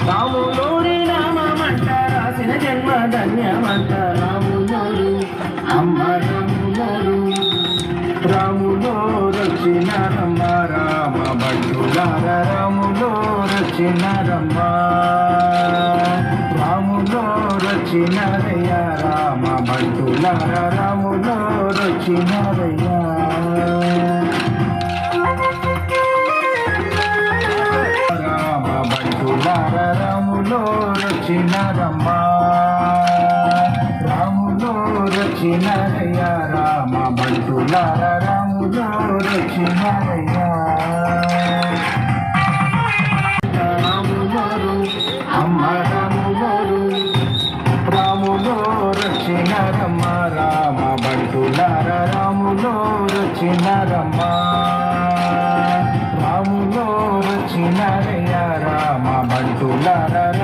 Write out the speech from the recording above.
రాములోరి నామమంట రాసిన జన్మ ధన్యమంట రాములోరు అమ్మ రాములోరు రాములో రచిన రమ్మ రామ బంటులార రాములో రచిన రమ్మ రాములో రచినరయ్య రామ బంటులార రాములో రచినరయ్య రామ బంటులార రాములో రచినరమ్మ రాములో రచినరయ్య రామ బంటులార రాములో రచినరయ్య రాములోరు అమ్మ రాములోరు రాములో రచినరమ్మ రామ బంటులార రాములో రచినరమ్మ రాములో రచినరయ్య రామ బంటులార